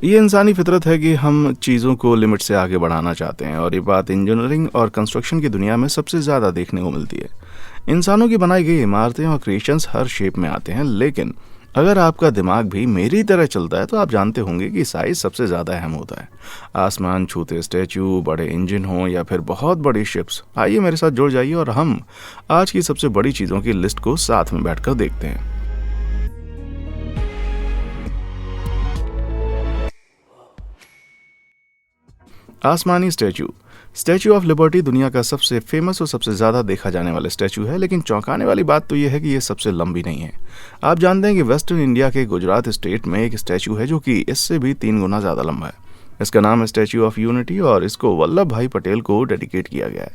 ये इंसानी फितरत है कि हम चीज़ों को लिमिट से आगे बढ़ाना चाहते हैं, और ये बात इंजीनियरिंग और कंस्ट्रक्शन की दुनिया में सबसे ज़्यादा देखने को मिलती है। इंसानों की बनाई गई इमारतें और क्रिएशंस हर शेप में आते हैं, लेकिन अगर आपका दिमाग भी मेरी तरह चलता है तो आप जानते होंगे कि साइज सबसे ज़्यादा अहम होता है। आसमान छूते स्टैचू, बड़े इंजन हों या फिर बहुत बड़ी शिप्स, आइए मेरे साथ जुड़ जाइए और हम आज की सबसे बड़ी चीज़ों की लिस्ट को साथ में बैठकर देखते हैं। आसमानी स्टैचू। स्टैचू ऑफ लिबर्टी दुनिया का सबसे फेमस और सबसे ज़्यादा देखा जाने वाला स्टैचू है, लेकिन चौंकाने वाली बात तो यह है कि यह सबसे लंबी नहीं है। आप जानते हैं कि वेस्टर्न इंडिया के गुजरात स्टेट में एक स्टैचू है जो कि इससे भी 3 गुना ज़्यादा लंबा है। इसका नाम है स्टैचू ऑफ यूनिटी और इसको वल्लभ भाई पटेल को डेडिकेट किया गया है,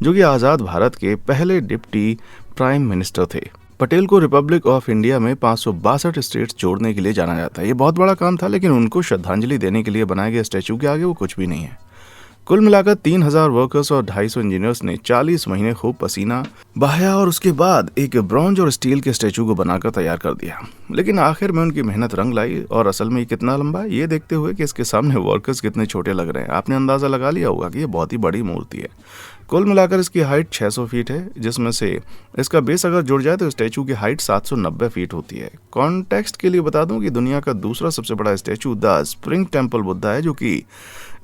जो कि आज़ाद भारत के पहले डिप्टी प्राइम मिनिस्टर थे। पटेल को रिपब्लिक ऑफ इंडिया में 562 स्टेट्स जोड़ने के लिए जाना जाता है। ये बहुत बड़ा काम था, लेकिन उनको श्रद्धांजलि देने के लिए बनाए गए स्टैचू के आगे वो कुछ भी नहीं है। कुल मिलाकर 3000 वर्कर्स और 250 इंजीनियर्स ने 40 महीने खूब पसीना बहाया और उसके बाद एक ब्रॉन्ज और स्टील के स्टैचू को बनाकर तैयार कर दिया। लेकिन आखिर में उनकी मेहनत रंग लाई, और असल में ये कितना लंबा है ये देखते हुए कि इसके सामने वर्कर्स कितने छोटे लग रहे हैं, आपने अंदाजा लगा लिया होगा कि ये बहुत ही बड़ी मूर्ति है। कुल मिलाकर इसकी हाइट 600 फीट है, जिसमें से इसका बेस अगर जुड़ जाए तो स्टैचू की हाइट 790 फीट होती है। कॉन्टेक्स्ट के लिए बता दूं कि दुनिया का दूसरा सबसे बड़ा statue the spring temple Buddha है, जो कि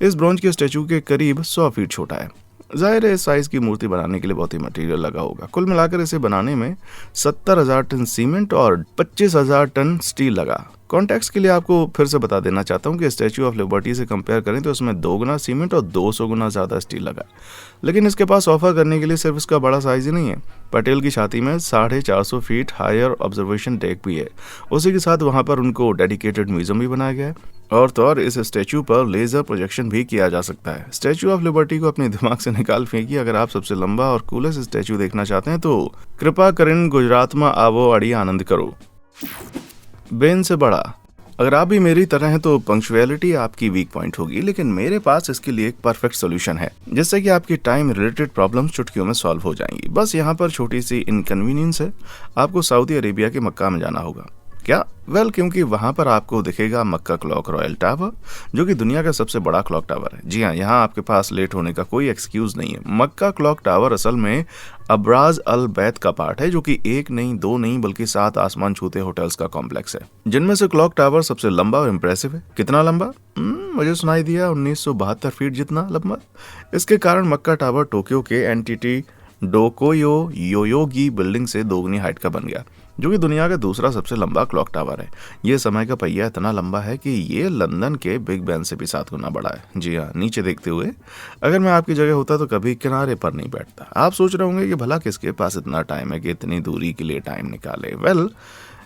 इस ब्रॉन्ज के स्टैचू के करीब 100 फीट छोटा है। जाहिर है इस साइज की मूर्ति बनाने के लिए बहुत ही मटेरियल लगा होगा। कुल मिलाकर इसे बनाने में 70,000 टन सीमेंट और 25,000 टन स्टील लगा। कॉन्टेक्स्ट के लिए आपको फिर से बता देना चाहता हूँ कि स्टैचू ऑफ लिबर्टी से कंपेयर करें तो इसमें 2 गुना सीमेंट और 200 गुना ज़्यादा स्टील लगा। लेकिन इसके पास ऑफर करने के लिए सिर्फ इसका बड़ा साइज ही नहीं है। पटेल की छाती में 450 फीट हायर ऑब्जर्वेशन डेक भी है। उसी के साथ वहाँ पर उनको डेडिकेटेड म्यूजियम भी बनाया गया है, और तो और इस स्टैचू पर लेजर प्रोजेक्शन भी किया जा सकता है। स्टैचू ऑफ लिबर्टी को अपने दिमाग से निकाल फेंकिए। अगर आप सबसे लंबा और कूलेस्ट स्टैचू देखना चाहते हैं तो कृपा करें गुजरात में आवो अड़ी आनंद करो। बेन से बड़ा। अगर आप भी मेरी तरह हैं तो पंक्चुअलिटी आपकी वीक पॉइंट होगी, लेकिन मेरे पास इसके लिए एक परफेक्ट सोल्यूशन है, जिससे कि आपकी टाइम रिलेटेड प्रॉब्लम्स चुटकियों में सॉल्व हो जाएंगी। बस यहाँ पर छोटी सी इनकन्वीनियंस है, आपको सऊदी अरेबिया के मक्का में जाना होगा। क्या? क्योंकि वहां पर आपको दिखेगा मक्का क्लॉक रॉयल टावर, जो कि दुनिया का सबसे बड़ा क्लॉक टावर है। जी हाँ, यहाँ आपके पास लेट होने का कोई एक्सक्यूज नहीं है। मक्का क्लॉक टावर असल में अब्राज अल बैत का पार्ट है, जो कि 1 नहीं 2 नहीं बल्कि 7 आसमान छूते होटल्स का कॉम्प्लेक्स है, जिनमें से क्लॉक टावर सबसे लंबा और इम्प्रेसिव है। कितना लंबा? मुझे सुनाई दिया 1972 फीट जितना लंबा। इसके कारण मक्का टावर टोक्यो के एनटीटी डोकोयो योयोगी बिल्डिंग से 2 गुनी हाइट का बन गया, जो कि दुनिया का दूसरा सबसे लंबा क्लॉक टावर है। ये समय का पहिया इतना लंबा है कि ये लंदन के बिग बैन से भी 7 गुना बड़ा है। जी हाँ, नीचे देखते हुए अगर मैं आपकी जगह होता तो कभी किनारे पर नहीं बैठता। आप सोच रहे होंगे कि भला किसके पास इतना टाइम है कि इतनी दूरी के लिए टाइम निकाले।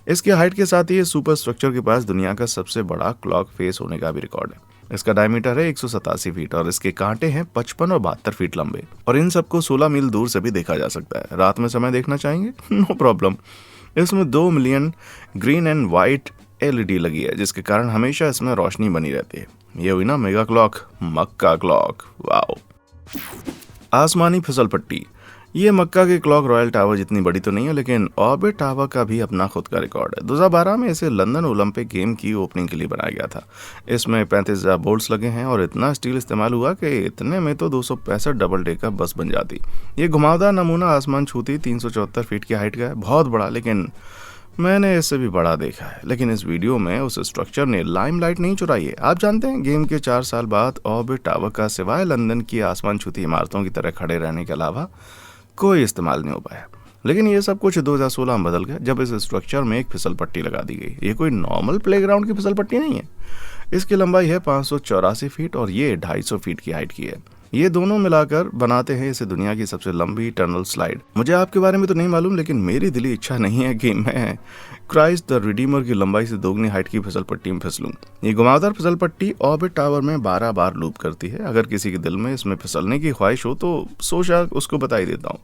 इसकी हाइट के साथ ही सुपर स्ट्रक्चर के पास दुनिया का सबसे बड़ा क्लॉक फेस होने का भी रिकॉर्ड है। इसका डायमीटर है 187 फीट और इसके कांटे हैं 55 और 72 फीट लंबे, और इन सबको 16 मील दूर से भी देखा जा सकता है। रात में समय देखना चाहेंगे? No problem. इसमें 2 million green and white LED लगी है, जिसके कारण हमेशा इसमें रोशनी बनी रहती है। ये हुई ना मेगा क्लॉक, मक्का क्लॉक। वाओ। आसमानी फिसल पट्टी। ये मक्का के क्लॉक रॉयल टावर जितनी बड़ी तो नहीं है, लेकिन ऑर्बिट टावर का भी अपना खुद का रिकॉर्ड है। 2012 में इसे लंदन ओलंपिक गेम की ओपनिंग के लिए बनाया गया था। इसमें 35,000 बोल्ट्स लगे हैं और इतना स्टील इस्तेमाल हुआ कि इतने में तो 265 डबल डेकर बस बन जाती। ये घुमावदार नमूना आसमान छूती 374 फीट की हाइट का है, बहुत बड़ा, लेकिन मैंने इससे भी बड़ा देखा है। लेकिन इस वीडियो में उस स्ट्रक्चर ने लाइमलाइट नहीं चुराई है। आप जानते हैं गेम के 4 साल बाद ऑर्बिट टावर का सिवाय लंदन की आसमान छूती इमारतों की तरह खड़े रहने के अलावा कोई इस्तेमाल नहीं हो पाया। लेकिन ये सब कुछ 2016 में बदल गया, जब इस स्ट्रक्चर में एक फिसल पट्टी लगा दी गई। ये कोई नॉर्मल प्लेग्राउंड की फिसल पट्टी नहीं है। इसकी लंबाई है 584 फीट और ये 250 फीट की हाइट की है। ये दोनों मिलाकर बनाते हैं इसे दुनिया की सबसे लंबी टनल स्लाइड। मुझे आपके बारे में तो नहीं मालूम, लेकिन मेरी दिली इच्छा नहीं है कि मैं क्राइस्ट द रिडीमर की लंबाई से 2 गुनी हाइट की फिसल पट्टी में फिसलूं। ये घुमावदार फिसल पट्टी ऑर्बिट टावर में 12 बार लूप करती है। अगर किसी के दिल में इसमें फिसलने की ख्वाहिश हो तो सोचा उसको बता ही देता हूँ।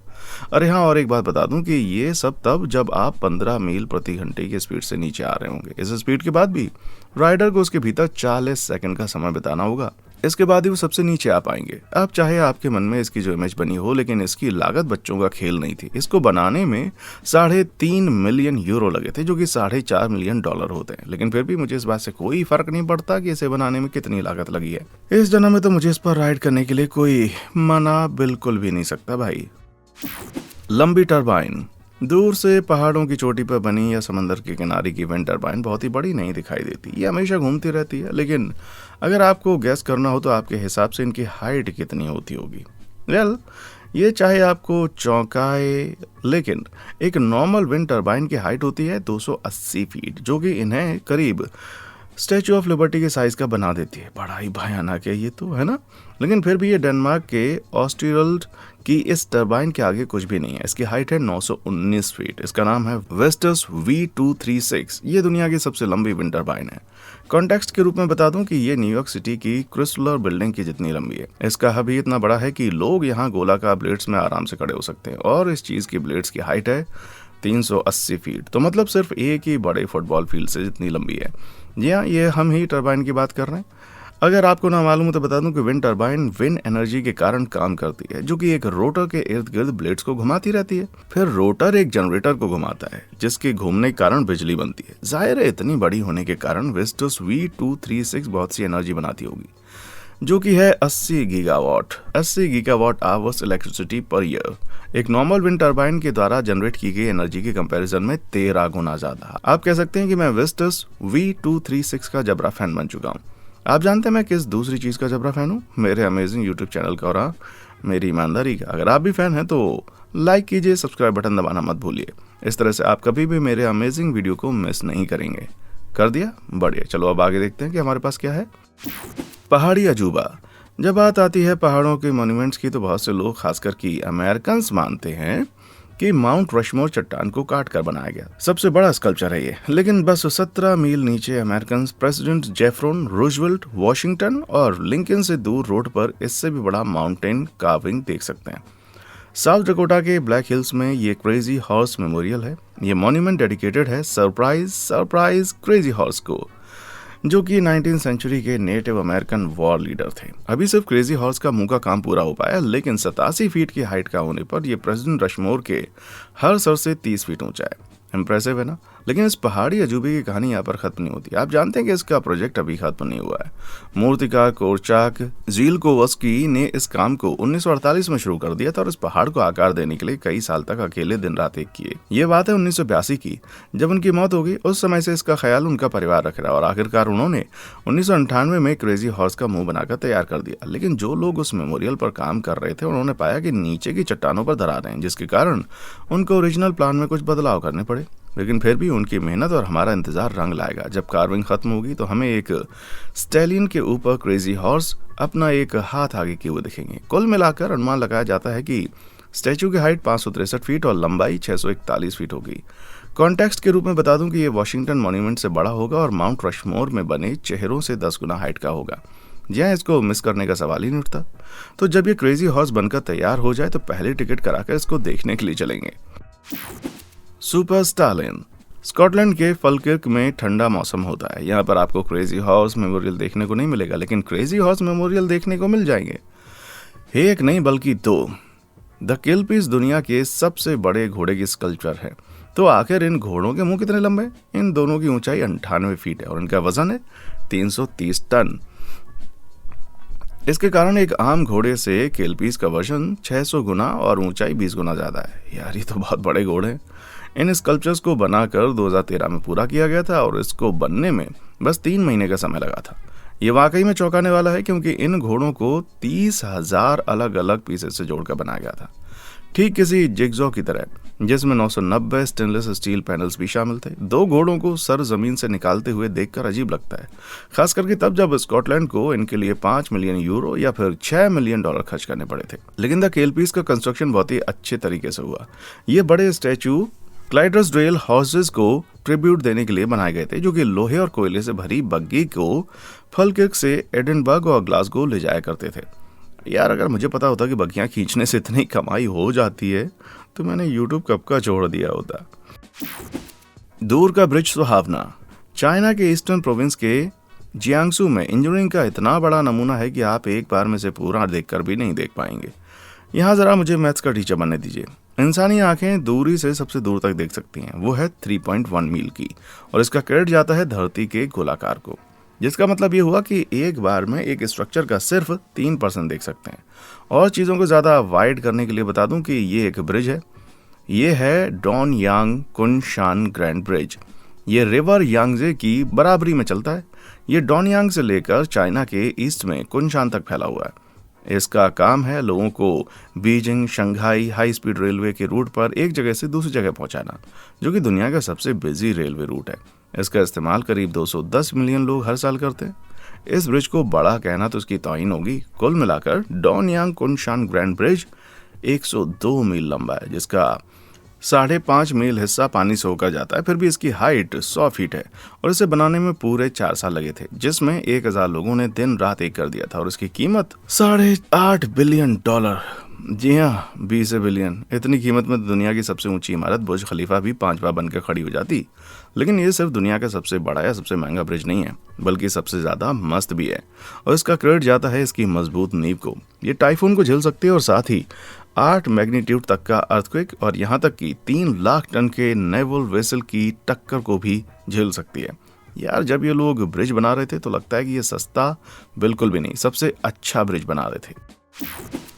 अरे हाँ, और एक बात बता दूं कि ये सब तब जब आप 15 मील प्रति घंटे की स्पीड से नीचे आ रहे होंगे। इस स्पीड के बाद भी राइडर को उसके भीतर 40 सेकंड का समय बिताना होगा। इसके बाद ही वो सबसे नीचे आ पाएंगे। अब चाहे आपके मन में इसकी जो इमेज बनी हो, लेकिन इसकी लागत बच्चों का खेल नहीं थी। इसको बनाने में 3.5 मिलियन यूरो लगे थे, जो कि $4.5 मिलियन होते हैं। लेकिन फिर भी मुझे इस बात से कोई फर्क नहीं पड़ता कि इसे बनाने में कितनी लागत लगी है। इस जन्म में तो मुझे इस पर राइड करने के लिए कोई मना बिल्कुल भी नहीं सकता भाई। लंबी टरबाइन। दूर से पहाड़ों की चोटी पर बनी या समंदर के किनारे की विंड टरबाइन बहुत ही बड़ी नहीं दिखाई देती। ये हमेशा घूमती रहती है, लेकिन अगर आपको गैस करना हो तो आपके हिसाब से इनकी हाइट कितनी होती होगी? वेल, ये चाहे आपको चौंकाए, लेकिन एक नॉर्मल विंड टरबाइन की हाइट होती है 280 फीट, जो कि इन्हें करीब स्टैचू ऑफ लिबर्टी के साइज का बना देती है। बड़ा ही भयानक है ये तो, है ना? लेकिन फिर भी ये डेनमार्क के ऑस्ट्रियल्ड की इस टरबाइन के आगे कुछ भी नहीं है। इसकी हाइट है 919 फीट। इसका नाम है वेस्टस V236। ये दुनिया की सबसे लंबी विंड टरबाइन है। कॉन्टेक्स्ट के रूप में बता दूं कि ये न्यूयॉर्क सिटी की क्रिस्टलर बिल्डिंग की जितनी लंबी है। इसका हब ही इतना बड़ा है कि लोग यहाँ गोलाकार ब्लेड्स में आराम से खड़े हो सकते हैं, और इस चीज की ब्लेड्स की हाइट है 380 फीट। तो मतलब सिर्फ एक ही बड़े फुटबॉल फील्ड से जितनी लंबी है। जी हाँ, ये हम ही टरबाइन की बात कर रहे हैं। अगर आपको ना मालूम हो तो बता दूं कि विंड टरबाइन विंड एनर्जी के कारण काम करती है, जो कि एक रोटर के इर्द गिर्द ब्लेड्स को घुमाती रहती है। फिर रोटर एक जनरेटर को घुमाता है, जिसके घूमने के कारण बिजली बनती है। जाहिर है इतनी बड़ी होने के कारण वेस्टस V236 बहुत सी एनर्जी बनाती होगी, जो कि है 80 gigawatt hours electricity per year. एक नॉर्मल विंड टरबाइन के द्वारा जनरेट की गई एनर्जी के कंपैरिजन में 13 गुना ज्यादा। आप कह सकते हैं कि मैं वेस्टस V236 का जबरा फैन बन चुका हूँ। आप जानते हैं मैं किस दूसरी चीज का जबरा फैन हूँ? मेरे अमेजिंग यूट्यूब चैनल का, और मेरी ईमानदारी का। अगर आप भी फैन हैं तो लाइक कीजिए, सब्सक्राइब बटन दबाना मत भूलिए। इस तरह से आप कभी भी मेरे अमेजिंग वीडियो को मिस नहीं करेंगे। कर दिया? बढ़िया। चलो अब आगे देखते हैं कि हमारे पास क्या है। पहाड़ी अजूबा। जब बात आती है पहाड़ों के मॉन्यूमेंट्स की, तो बहुत से लोग, खासकर कि अमेरिकन्स, मानते हैं कि माउंट रशमोर चट्टान को काट कर बनाया गया सबसे बड़ा स्कल्पचर है ये। लेकिन बस 17 मील नीचे अमेरिकन प्रेसिडेंट जेफरोन रूजवेल्ट, वॉशिंगटन और लिंकन से दूर रोड पर इससे भी बड़ा माउंटेन कार्विंग देख सकते हैं। साउथ डकोटा के ब्लैक हिल्स में ये क्रेजी हॉर्स मेमोरियल है। ये मॉन्यूमेंट डेडिकेटेड है सरप्राइज क्रेजी हॉर्स को, जो कि 19वीं सेंचुरी के नेटिव अमेरिकन वॉर लीडर थे। अभी सिर्फ क्रेजी हॉर्स का मुंह का काम पूरा हो पाया, लेकिन 87 फीट की हाइट का होने पर यह प्रेसिडेंट रशमोर के हर सर से 30 फीट ऊंचा है। इम्प्रेसिव है ना? लेकिन इस पहाड़ी अजूबे की कहानी यहाँ पर खत्म नहीं होती। आप जानते हैं कि इसका प्रोजेक्ट अभी खत्म नहीं हुआ है। मूर्तिकार कोरचाक ज़ीलकोवस्की ने इस काम को 1948 में शुरू कर दिया था, और इस पहाड़ को आकार देने के लिए कई साल तक अकेले दिन रात एक किए। ये बात है 1982 की, जब उनकी मौत हो गई। उस समय से इसका ख्याल उनका परिवार रख रहा है, और आखिरकार उन्होंने 1998 में क्रेजी हॉर्स का मुंह बनाकर तैयार कर दिया। लेकिन जो लोग उस मेमोरियल पर काम कर रहे थे, उन्होंने पाया कि नीचे की चट्टानों पर दरारें हैं, जिसके कारण उनको ओरिजिनल प्लान में कुछ बदलाव करने पड़े। लेकिन फिर भी उनकी मेहनत और हमारा इंतजार रंग लाएगा। जब कार्विंग खत्म होगी तो हमें एक स्टैलियन के ऊपर क्रेजी हॉर्स अपना एक हाथ आगे किए हुए दिखेंगे। कुल मिलाकर अनुमान लगाया जाता है कि स्टैचू की हाइट 563 फीट और लंबाई 641 फीट होगी। कॉन्टेक्स्ट के रूप में बता दूं कि ये वॉशिंगटन मॉन्यूमेंट से बड़ा होगा और माउंट रशमोर में बने चेहरों से 10 गुना हाइट का होगा। जी हाँ, इसको मिस करने का सवाल ही नहीं उठता। तो जब ये क्रेजी हॉर्स बनकर तैयार हो जाए तो पहले टिकट कराकर इसको देखने के लिए चलेंगे। Super Stalin. स्कॉटलैंड के फलकिर्क में ठंडा मौसम होता है। यहाँ पर आपको क्रेजी हॉर्स मेमोरियल देखने को नहीं मिलेगा, लेकिन क्रेजी हॉर्स मेमोरियल देखने को मिल जाएंगे। एक नहीं बल्कि दो। द किलपीस दुनिया के सबसे बड़े घोड़े की स्कल्पचर है। तो आखिर इन घोड़ों के मुंह कितने लंबे? इन दोनों की ऊंचाई 98 फीट है और इनका वजन है 330 टन। इसके कारण एक आम घोड़े से किलपीस का वजन 600 गुना और ऊंचाई 20 गुना ज्यादा है। यार, ये तो बहुत बड़े घोड़े हैं। इन स्कल्पचर्स को बनाकर 2013 में पूरा किया गया था और इसको बनने में बस 3 महीने का समय लगा था। ये वाकई में चौंकाने वाला है, क्योंकि इन घोड़ों को 30,000 अलग अलग पीसेस से जोड़कर बनाया गया था, ठीक किसी जिगजॉ की तरह, जिसमें 990 स्टेनलेस स्टील पैनल्स भी शामिल थे। दो घोड़ों को सर जमीन से निकालते हुए देखकर अजीब लगता है, खास करके तब जब स्कॉटलैंड को इनके लिए 5 मिलियन यूरो या फिर $6 मिलियन खर्च करने पड़े थे। लेकिन द केलपीस का कंस्ट्रक्शन बहुत ही अच्छे तरीके से हुआ। ये बड़े स्टैचू क्लाइडर्सडेल हॉर्सेस को ट्रिब्यूट देने के लिए बनाए गए थे, जो कि लोहे और कोयले से भरी बग्गी को फलकिर्क से एडिनबर्ग और ग्लासगो ले जाया करते थे। यार, अगर मुझे पता होता कि बग्गियां खींचने से इतनी कमाई हो जाती है तो मैंने यूट्यूब कब का छोड़ दिया होता। दूर का ब्रिज सुहावना। चाइना के ईस्टर्न प्रोविंस के जियांगसू में इंजीनियरिंग का इतना बड़ा नमूना है कि आप एक बार में से पूरा देखकर भी नहीं देख पाएंगे। यहाँ जरा मुझे मैथ्स का टीचर बनने दीजिए। इंसानी आंखें दूरी से सबसे दूर तक देख सकती हैं, वो है 3.1 मील की, और इसका क्रेडिट जाता है धरती के गोलाकार को, जिसका मतलब ये हुआ कि एक बार में एक स्ट्रक्चर का सिर्फ 3% देख सकते हैं। और चीज़ों को ज़्यादा वाइड करने के लिए बता दूं कि ये एक ब्रिज है। ये है डोनयांग कुनशान ग्रैंड ब्रिज। ये रिवर यांगजे की बराबरी में चलता है। ये डोनयांग से लेकर चाइना के ईस्ट में कुनशान तक फैला हुआ है। इसका काम है लोगों को Beijing Shanghai high speed railway के रूट पर एक जगह से दूसरी जगह पहुंचाना, जो कि दुनिया का सबसे बिजी रेलवे रूट है। इसका इस्तेमाल करीब 210 मिलियन लोग हर साल करते हैं। इस ब्रिज को बड़ा कहना तो इसकी तौहीन होगी। कुल मिलाकर डोनयांग कुनशान ग्रैंड ब्रिज 102 मील लंबा है, जिसका 5.5 मील हिस्सा पानी से होकर जाता है। फिर भी इसकी हाइट 100 फीट है और इसे बनाने में पूरे 4 साल लगे थे, जिसमें 1000 लोगों ने दिन रात एक कर दिया था। और इसकी कीमत $8.5 बिलियन। जी हाँ, 20 बिलियन। इतनी कीमत में दुनिया की सबसे ऊंची इमारत बुर्ज खलीफा भी 5 बार बनकर खड़ी हो जाती। लेकिन ये सिर्फ दुनिया का सबसे बड़ा या सबसे महंगा ब्रिज नहीं है, बल्कि सबसे ज्यादा मस्त भी है। और इसका क्रेडिट जाता है इसकी मजबूत नींव को। ये टाइफून को झेल सकती है और साथ ही 8 मैग्नीट्यूड तक का अर्थक्वेक और यहाँ तक कि 3 लाख टन के नेवल वेसल की टक्कर को भी झेल सकती है। यार, जब ये लोग ब्रिज बना रहे थे तो लगता है कि ये सस्ता बिल्कुल भी नहीं, सबसे अच्छा ब्रिज बना रहे थे।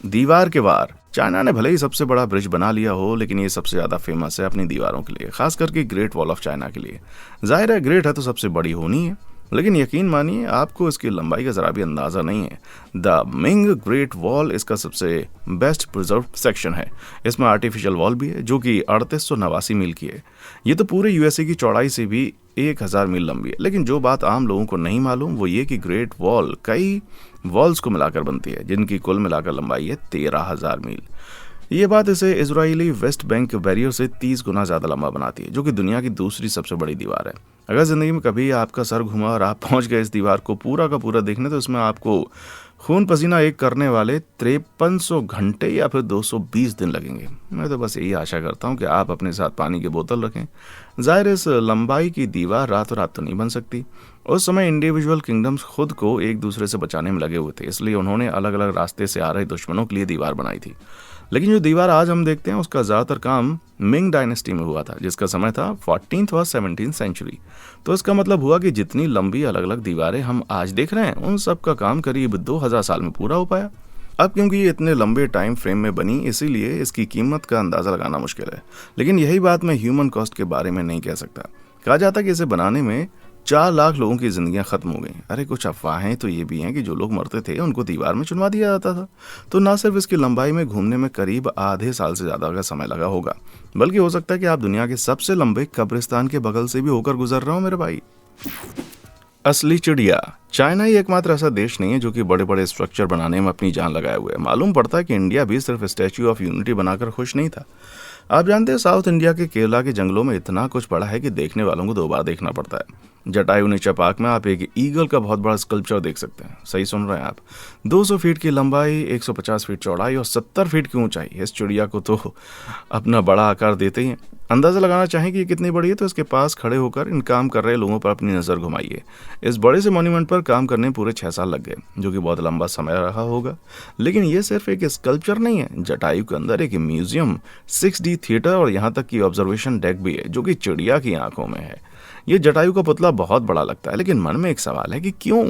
दीवार के वार। चाइना ने भले ही सबसे बड़ा ब्रिज बना लिया हो, लेकिन ये सबसे ज्यादा फेमस है अपनी दीवारों के लिए, खास करके ग्रेट वॉल ऑफ चाइना के लिए। जाहिर है ग्रेट है तो सबसे बड़ी होनी है, लेकिन यकीन मानिए आपको इसकी लंबाई का जरा भी अंदाजा नहीं है। द मिंग ग्रेट वॉल इसका सबसे बेस्ट प्रिजर्व सेक्शन है। इसमें आर्टिफिशियल वॉल भी है जो कि 3889 मील की है। ये तो पूरे यूएसए की चौड़ाई से भी 1000 मील लंबी है। लेकिन जो बात आम लोगों को नहीं मालूम वो ये कि ग्रेट वॉल कई वॉल्स को मिलाकर बनती है, जिनकी कुल मिलाकर लंबाई है 13,000 मील। ये बात इसे इजरायली वेस्ट बैंक बैरियर से 30 गुना ज्यादा लंबा बनाती है, जो कि दुनिया की दूसरी सबसे बड़ी दीवार है। अगर जिंदगी में कभी आपका सर घुमा और आप पहुंच गए इस दीवार को पूरा का पूरा देखने, तो इसमें आपको खून पसीना एक करने वाले 5300 घंटे या फिर 220 दिन लगेंगे। मैं तो बस यही आशा करता हूं कि आप अपने साथ पानी की बोतल रखें। जाहिर इस लंबाई की दीवार रातों रात तो नहीं बन सकती। उस समय इंडिविजुअल किंगडम्स खुद को एक दूसरे से बचाने में लगे हुए थे, इसलिए उन्होंने अलग अलग रास्ते से आ रहे दुश्मनों के लिए दीवार बनाई थी। लेकिन जो दीवार आज हम देखते हैं उसका ज़्यादातर काम मिंग डायनेस्टी में हुआ था, जिसका समय था 14th और 17th सेंचुरी। तो इसका मतलब हुआ कि जितनी लंबी अलग अलग दीवारें हम आज देख रहे हैं, उन सब का काम करीब 2000 साल में पूरा हो पाया। अब क्योंकि ये इतने लंबे टाइम फ्रेम में बनी, इसीलिए इसकी कीमत का अंदाज़ा लगाना मुश्किल है। लेकिन यही बात मैं ह्यूमन कॉस्ट के बारे में नहीं कह सकता। कहा जाता है कि इसे बनाने में 4 लाख लोगों की जिंदगियां खत्म हो गई। अरे कुछ अफवाहें तो ये भी हैं कि जो लोग मरते थे उनको दीवार में चुनवा दिया जाता था। तो ना सिर्फ इसकी लंबाई में घूमने में करीब आधे साल से ज़्यादा का समय लगा होगा, बल्कि हो सकता है कि आप दुनिया के सबसे लंबे कब्रिस्तान के बगल से भी होकर गुजर रहे हो मेरे भाई। असली चिड़िया। चाइना ही एकमात्र ऐसा देश नहीं है जो कि बड़े बड़े स्ट्रक्चर बनाने में अपनी जान लगाए हुए है। मालूम पड़ता है कि इंडिया भी सिर्फ स्टैच्यू ऑफ यूनिटी बनाकर खुश नहीं था। आप जानते हैं साउथ इंडिया के केरला के जंगलों में इतना कुछ पड़ा है कि देखने वालों को 2 बार देखना पड़ता है। जटायु नेचर पार्क में आप एक ईगल का बहुत बड़ा स्कल्पचर देख सकते हैं। सही सुन रहे हैं आप। 200 फीट की लंबाई, 150 फीट चौड़ाई और 70 फीट की ऊंचाई इस चिड़िया को तो अपना बड़ा आकार देते ही हैं। अंदाजा लगाना चाहें कि ये कितनी बड़ी है तो इसके पास खड़े होकर इन काम कर रहे लोगों पर अपनी नज़र घुमाइए। इस बड़े से मॉन्यूमेंट पर काम करने पूरे 6 साल लग गए, जो कि बहुत लंबा समय रहा होगा। लेकिन ये सिर्फ एक स्कल्पचर नहीं है। जटायु के अंदर एक म्यूजियम, 6D थिएटर और यहाँ तक कि ऑब्जर्वेशन डेक भी है, जो कि चिड़िया की आंखों में है। ये जटायु का पुतला बहुत बड़ा लगता है, लेकिन मन में एक सवाल है कि क्यों?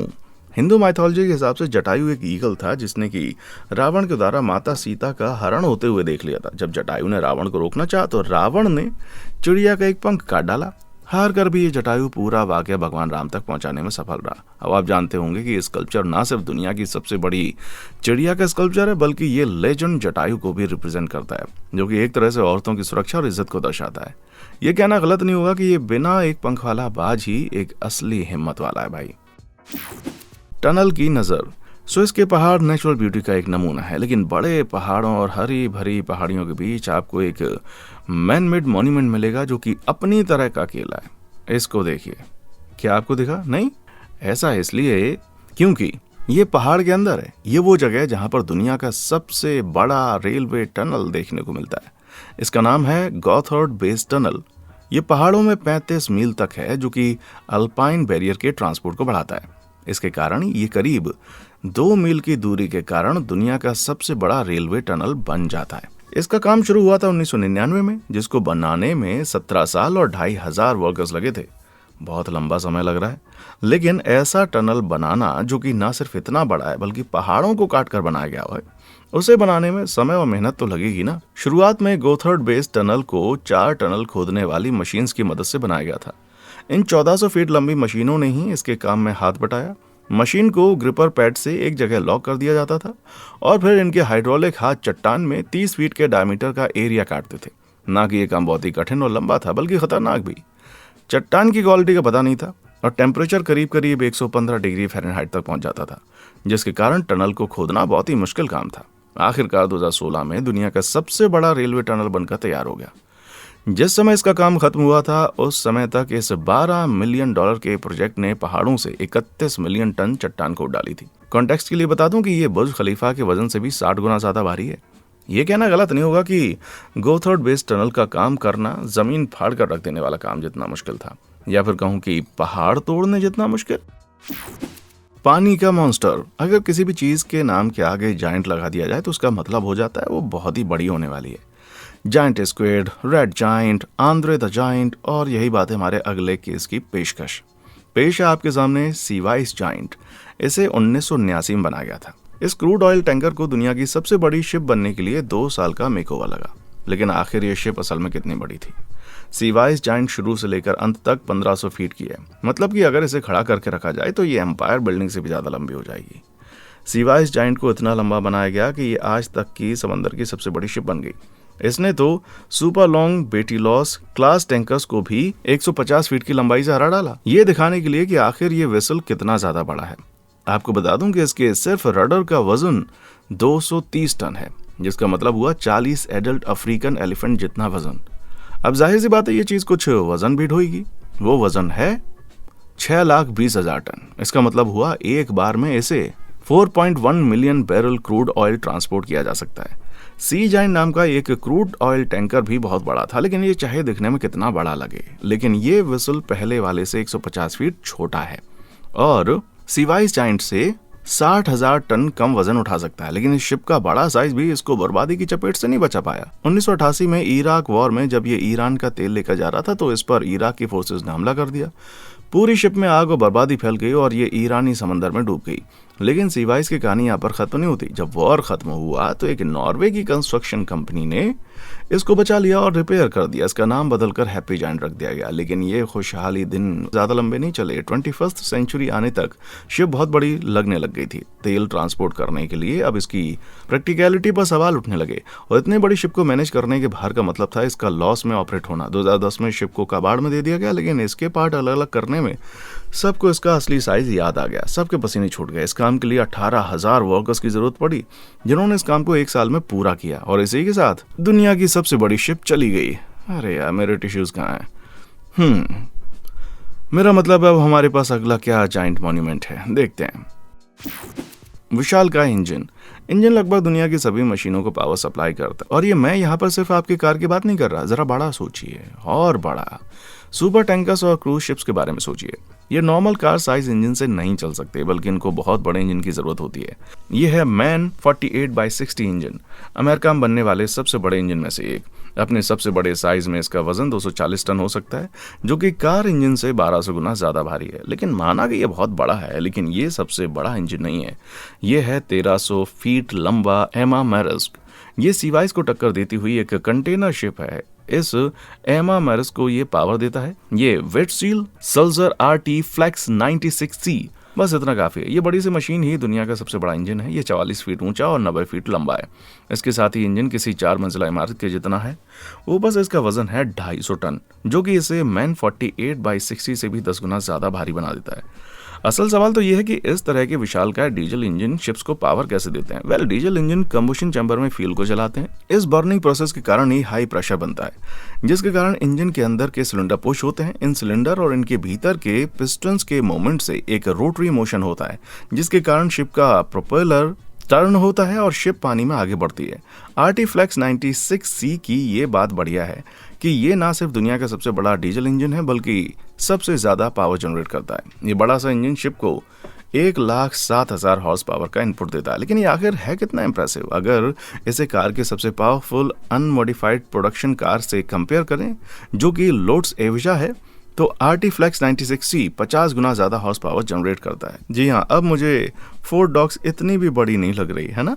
हिंदू माइथोलॉजी के हिसाब से जटायु एक ईगल था जिसने कि रावण के द्वारा माता सीता का हरण होते हुए देख लिया था। जब जटायु ने रावण को रोकना चाहा तो रावण ने चिड़िया का एक पंख काट डाला। हार कर भी ये जटायु पूरा वाकया भगवान राम तक पहुंचाने में सफल रहा। अब आप जानते होंगे कि ये स्कल्पचर ना सिर्फ दुनिया की सबसे बड़ी चिड़िया का स्कल्पचर है, बल्कि ये लेजेंड जटायु को भी रिप्रेजेंट करता है, जो कि एक तरह से औरतों की सुरक्षा और इज्जत को दर्शाता है। ये कहना गलत नहीं होगा कि ये बिना एक पंख वाला बाज ही एक असली हिम्मत वाला है भाई। टनल की नज़र। स्विस के पहाड़ नेचुरल ब्यूटी का एक नमूना है, लेकिन बड़े पहाड़ों और हरी भरी पहाड़ियों के बीच आपको एक मैन मेड मॉन्यूमेंट मिलेगा जो कि अपनी तरह का अकेला है। इसको देखिए। क्या आपको दिखा? नहीं। ऐसा इसलिए क्योंकि ये पहाड़ के अंदर है। ये वो जगह है जहां पर दुनिया का सबसे बड़ा रेलवे टनल देखने को मिलता है। इसका नाम है गॉथर्ड बेस टनल। ये पहाड़ों में 35 मील तक है, जो कि अल्पाइन बैरियर के ट्रांसपोर्ट को बढ़ाता है। इसके कारण ये करीब 2 मील की दूरी के कारण दुनिया का सबसे बड़ा रेलवे टनल बन जाता है। इसका काम शुरू हुआ था 1999 में, जिसको बनाने में 17 साल और 2,500 वर्कर्स लगे थे। बहुत लंबा समय लग रहा है, लेकिन ऐसा टनल बनाना जो कि ना सिर्फ इतना बड़ा है बल्कि पहाड़ों को काट कर बनाया गया है, उसे बनाने में समय और मेहनत तो लगेगी ना। शुरुआत में गोथर्ड बेस टनल को 4 टनल खोदने वाली मशीन्स की मदद से बनाया गया था। इन 1400 फीट लंबी मशीनों ने ही इसके काम में हाथ बटाया। मशीन को ग्रिपर पैड से एक जगह लॉक कर दिया जाता था और फिर इनके हाइड्रोलिक हाथ चट्टान में 30 फीट के डायमीटर का एरिया काटते थे। ना कि ये काम बहुत ही कठिन और लंबा था, बल्कि खतरनाक भी। चट्टान की क्वालिटी का पता नहीं था और टेम्परेचर करीब करीब 115 डिग्री फ़ारेनहाइट तक पहुंच जाता था, जिसके कारण टनल को खोदना बहुत ही मुश्किल काम था। आखिरकार 2016 में दुनिया का सबसे बड़ा रेलवे टनल बनकर तैयार हो गया। जिस समय इसका काम खत्म हुआ था, उस समय तक इस $12 मिलियन के प्रोजेक्ट ने पहाड़ों से 31 मिलियन टन चट्टान को डाली थी। कॉन्टेक्स्ट के लिए बता दूं कि ये बुर्ज खलीफा के वजन से भी 60 गुना ज्यादा भारी है। ये कहना गलत नहीं होगा कि गोथर्ड बेस टनल का काम करना जमीन फाड़ कर रख देने वाला काम जितना मुश्किल था, या फिर कहूं कि पहाड़ तोड़ने जितना मुश्किल। पानी का मॉन्स्टर। अगर किसी भी चीज के नाम के आगे जायंट लगा दिया जाए तो उसका मतलब हो जाता है वो बहुत ही बड़ी होने वाली है। Giant squid, red giant, Andre the giant, और यही बात है हमारे अगले केस की पेशकश। पेश है आपके सामने सी वाइस जायंट। इसे 1979 में बनाया गया था। इस क्रूड ऑयल टैंकर को दुनिया की सबसे बड़ी शिप बनने के लिए 2 साल का मेकओवर लगा, लेकिन आखिर ये शिप असल में कितनी बड़ी थी? सी वाइस जायंट शुरू से लेकर अंत तक 1500 फीट की है। मतलब कि अगर इसे खड़ा करके रखा जाए तो ये एम्पायर बिल्डिंग से भी ज्यादा लंबी हो जाएगी। सी वाइस जायंट को इतना लंबा बनाया गया कि ये आज तक की समंदर की सबसे बड़ी शिप बन गई। इसने तो सुपर लॉन्ग बेटीलॉस क्लास टैंकर्स को भी 150 फीट की लंबाई से हरा डाला, ये दिखाने के लिए कि आखिर ये वेसल कितना ज्यादा बड़ा है। आपको बता दूं कि इसके सिर्फ रडर का वजन 230 टन है, जिसका मतलब हुआ 40 एडल्ट अफ्रीकन एलिफेंट जितना वजन। अब जाहिर सी बात है ये चीज कुछ वजन भी ढोएगी। वो वजन है 6,20,000 टन। इसका मतलब हुआ एक बार में इसे 4.1 million barrel crude oil transport किया जा सकता है। सी जायंट नाम का एक क्रूड ऑयल टैंकर भी बहुत बड़ा था, लेकिन ये चाहे दिखने में कितना बड़ा लगे, लेकिन ये वेसल पहले वाले से 150 फीट छोटा है और सी वाइस जायंट से 60,000 टन कम वजन उठा सकता है। लेकिन इस शिप का बड़ा साइज भी इसको बर्बादी की चपेट से नहीं बचा पाया। 1988 में इराक वॉर में जब ये ईरान का तेल लेकर जा रहा था तो इस पर इराक की फोर्सेस ने हमला कर दिया। पूरी शिप में आग और बर्बादी फैल गई और ये ईरानी समंदर में डूब गई। लेकिन सी वाइस की कहानी यहाँ पर खत्म नहीं होती। जब वॉर खत्म हुआ तो एक नॉर्वे की कंस्ट्रक्शन कंपनी ने इसको बचा लिया और रिपेयर कर दिया। इसका नाम बदलकर हैप्पी जायंट रख दिया गया। लेकिन ये खुशहाली दिन ज्यादा लंबे नहीं चले। 21st सेंचुरी आने तक शिप बहुत बड़ी लगने लग गई थी। तेल ट्रांसपोर्ट करने के लिए अब इसकी प्रैक्टिकलिटी पर सवाल उठने लगे और इतनी बड़ी शिप को मैनेज करने के भार का मतलब था इसका लॉस में ऑपरेट होना। 2010 में शिप को कबाड़ में दे दिया गया, लेकिन इसके पार्ट अलग अलग करने में सबको इसका असली साइज याद आ गया। सबके पसीने छूट गए। इस काम के लिए 18,000 वर्कर्स की जरूरत पड़ी, जिन्होंने इस काम को 1 साल में पूरा किया और इसी के साथ दुनिया की सबसे बड़ी शिप चली गई। अरे यार, मेरे टिश्यूज कहाँ हैं? मेरा मतलब अब हमारे पास अगला क्या जायंट मॉन्यूमेंट है, देखते हैं। विशालकाय इंजन लगभग दुनिया की सभी मशीनों को पावर सप्लाई करता है। और ये मैं यहाँ पर सिर्फ आपकी कार की बात नहीं कर रहा, जरा बड़ा सोचिए और बड़ा। सुपर टैंकर्स और क्रूज शिप्स के बारे में सोचिए। ये नॉर्मल कार साइज इंजन से नहीं चल सकते, बल्कि इनको बहुत बड़े इंजन की जरूरत होती है। ये है मैन 48/60 इंजन, अमेरिका में बनने वाले सबसे बड़े इंजन में से एक। अपने सबसे बड़े साइज में इसका वजन 240 टन हो सकता है, जो कि कार इंजन से 1200 गुना ज्यादा भारी है। लेकिन माना कि ये बहुत बड़ा है, लेकिन ये सबसे बड़ा इंजन नहीं है। ये है 1300 फीट लंबा एमा मैरिस्क। ये सी वाइस को टक्कर देती हुई एक कंटेनर शिप है। इस एमा मैरिस्क को ये पावर देता है ये वेटसील सल्जर RT फ्लेक्स 96C। बस इतना काफी है। ये बड़ी सी मशीन ही दुनिया का सबसे बड़ा इंजन है। ये 44 फीट ऊंचा और 90 फीट लंबा है। इसके साथ ही इंजन किसी 4 मंजिला इमारत के जितना है। ऊपर से इसका वजन है 250 टन, जो कि इसे मैन 48/60 से भी 10 गुना ज्यादा भारी बना देता है। असल सवाल तो यह है कि इस तरह के विशालकाय डीजल इंजन शिप्स को पावर कैसे देते हैं। Well, diesel engine combustion chamber में फ्यूल को जलाते हैं। इस बर्निंग प्रोसेस के कारण ही हाई प्रेशर बनता है, जिसके कारण इंजन के अंदर के सिलेंडर पुश होते हैं। इन सिलेंडर और इनके भीतर के पिस्टन्स के मूवमेंट से एक रोटरी मोशन होता है, जिसके कारण शिप का प्रोपेलर टर्न होता है और शिप पानी में आगे बढ़ती है। RT फ्लेक्स 96C की ये बात बढ़िया है कि ये ना सिर्फ दुनिया का सबसे बड़ा डीजल इंजन है, बल्कि सबसे ज्यादा पावर जनरेट करता है। ये बड़ा सा इंजन शिप को 1,07,000 हॉर्स पावर का इनपुट देता है। लेकिन ये आखिर है कितना इंप्रेसिव? अगर इसे कार के सबसे पावरफुल अनमॉडिफाइड प्रोडक्शन कार से कंपेयर करें जो कि लोटस एविजा है, तो RT Flex 96C 50 गुना ज़्यादा हॉर्स पावर जनरेट करता है। जी हाँ, अब मुझे फोर्ड डॉग्स इतनी भी बड़ी नहीं लग रही है ना।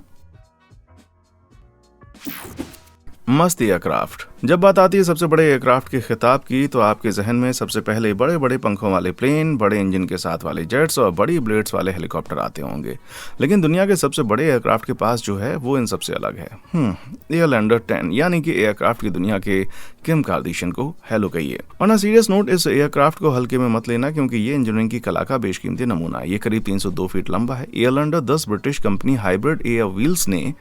मस्त एयरक्राफ्ट। जब बात आती है सबसे बड़े एयरक्राफ्ट के खिताब की, तो आपके जहन में सबसे पहले बड़े बड़े पंखों वाले प्लेन, बड़े इंजन के साथ वाले जेट्स और बड़ी ब्लेड्स वाले हेलीकॉप्टर आते होंगे। लेकिन दुनिया के सबसे बड़े एयरक्राफ्ट के पास जो है वो इन सबसे अलग है। एयरलैंडर 10 यानी कि एयरक्राफ्ट की दुनिया के किम कार्दाशियन को हेलो कहिए। और ना सीरियस नोट, इस एयरक्राफ्ट को हल्के में मत लेना क्योंकि ये इंजीनियरिंग की कला का बेशकीमती नमूना है। ये करीब 302 फीट लंबा है। एयरलैंडर 10 British company hybrid air wheels ने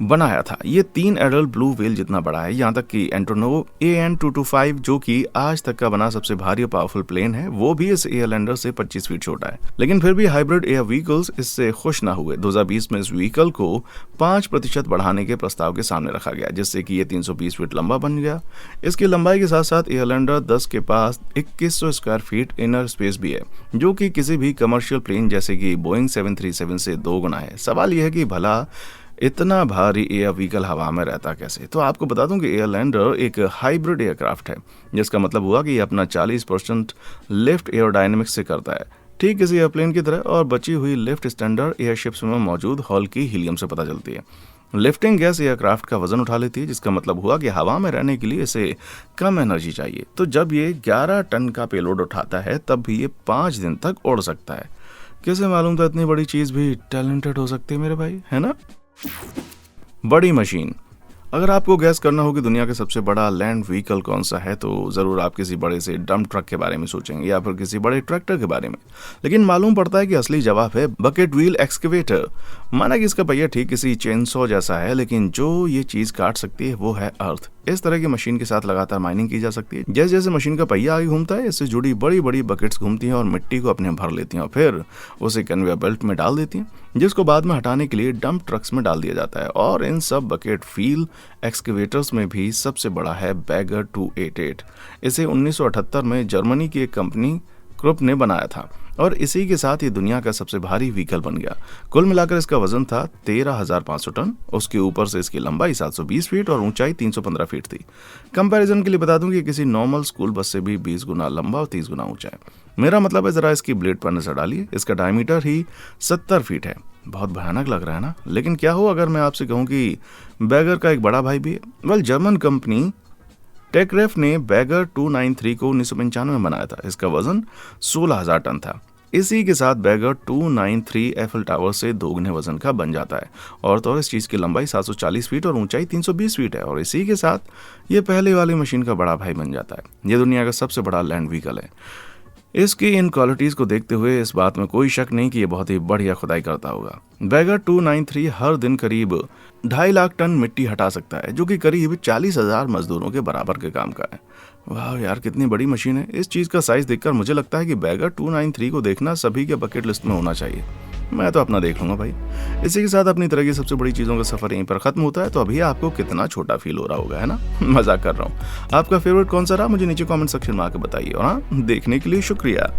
बनाया था। ये 3 एडल्ट ब्लू व्हेल जितना बड़ा है। यहाँ तक कि एंटोनोव AN225 जो कि आज तक का बना सबसे भारी और पावरफुल प्लेन है, वो भी इस एयरलैंडर से 25 फीट छोटा है। लेकिन फिर भी हाइब्रिड एयर व्हीकल्स इससे खुश ना हुए। 2020 में इस व्हीकल को 5% बढ़ाने के प्रस्ताव के सामने रखा गया, जिससे कि ये 320 फीट लंबा बन गया। इसकी लंबाई के साथ साथ एयरलैंडर 10 के पास 2100 स्क्वायर फीट इनर स्पेस भी है, जो कि किसी भी कमर्शियल प्लेन जैसे कि बोइंग 737 से 2 गुना है। सवाल यह है कि भला इतना भारी एयर व्हीकल हवा में रहता कैसे? तो आपको बता दूं कि एयरलैंडर एक हाइब्रिड एयरक्राफ्ट है, जिसका मतलब हुआ कि ये अपना 40% लिफ्ट एयरोडायनेमिक्स से करता है, ठीक किसी एयरप्लेन की तरह, और बची हुई लिफ्ट स्टैंडर्ड एयरशिप्स में मौजूद हॉल की हीलियम से पता चलती है। लिफ्टिंग गैस एयरक्राफ्ट का वजन उठा लेती है, जिसका मतलब हुआ कि हवा में रहने के लिए इसे कम एनर्जी चाहिए। तो जब ये 11 टन का पेलोड उठाता है तब भी ये 5 दिन तक उड़ सकता है। कैसे मालूम था इतनी बड़ी चीज भी टैलेंटेड हो सकती है मेरे भाई, है ना। बड़ी मशीन। अगर आपको गैस करना हो कि दुनिया का सबसे बड़ा लैंड व्हीकल कौन सा है, तो ज़रूर आप किसी बड़े से डंप ट्रक के बारे में सोचेंगे या फिर किसी बड़े ट्रैक्टर के बारे में। लेकिन मालूम पड़ता है कि असली जवाब है बकेट व्हील एक्सकेवेटर। माना कि इसका पहिया ठीक किसी चेनसॉ जैसा है, लेकिन जो ये चीज़ काट सकती है वो है अर्थ। इस तरह की मशीन के साथ लगातार माइनिंग की जा सकती है। जैसे जैसे मशीन का पहिया आगे घूमता है, इससे जुड़ी बड़ी बड़ी बकेट्स घूमती हैं और मिट्टी को अपने भर लेती हैं और फिर उसे कन्वेयर बेल्ट में डाल देती हैं, जिसको बाद में हटाने के लिए डंप ट्रक्स में डाल दिया जाता है। और इन सब बकेट व्हील एक्सकेवेटर्स में भी सबसे बड़ा है बैगर 288। इसे 1978 में जर्मनी की एक कंपनी क्रुप ने बनाया था और इसी के साथ ये दुनिया का सबसे भारी व्हीकल बन गया। कुल मिलाकर इसका वजन था 13,500 टन। उसके ऊपर से इसकी लंबाई 720 फीट और ऊंचाई 315 फीट थी। कंपैरिजन के लिए बता दूं कि किसी नॉर्मल स्कूल बस से भी 20 गुना लंबा और 30 गुना ऊंचा है। मेरा मतलब है, जरा इसकी ब्लेड पर नजर डालिए। इसका डायमीटर ही 70 फीट है। बहुत भयानक लग रहा है ना। लेकिन क्या हो अगर मैं आपसे कहूँ कि बैगर का एक बड़ा भाई भी है। वेल, जर्मन कंपनी टेकरेफ ने बैगर 293 को 1995 में बनाया था। इसका वजन 16,000 टन था। इसी के साथ बैगर 293 एफिल टावर से 2 गुने वजन का बन जाता है। और तो इस चीज़ की लंबाई 740 फीट और ऊंचाई 320 फीट है। और इसी के साथ ये पहले वाली मशीन का बड़ा भाई बन जाता है। ये दुनिया का सबसे बड़ा लैंड व्हीकल है। इसकी इन क्वालिटीज़ को देखते हुए इस बात में कोई शक नहीं कि ये बहुत ही बढ़िया खुदाई करता होगा। बैगर 293 हर दिन करीब 2.5 लाख टन मिट्टी हटा सकता है, जो कि करीब 40,000 मजदूरों के बराबर के काम का है। वाह यार, कितनी बड़ी मशीन है। इस चीज़ का साइज देखकर मुझे लगता है कि बैगर 293 को देखना सभी के बकेट लिस्ट में होना चाहिए। मैं तो अपना देख लूंगा भाई। इसी के साथ अपनी तरह की सबसे बड़ी चीज़ों का सफ़र यहीं पर ख़त्म होता है। तो अभी आपको कितना छोटा फील हो रहा होगा, है ना। मजाक कर रहा हूँ। आपका फेवरेट कौन सा रहा, मुझे नीचे कमेंट सेक्शन में आकर बताइए। और हाँ, देखने के लिए शुक्रिया।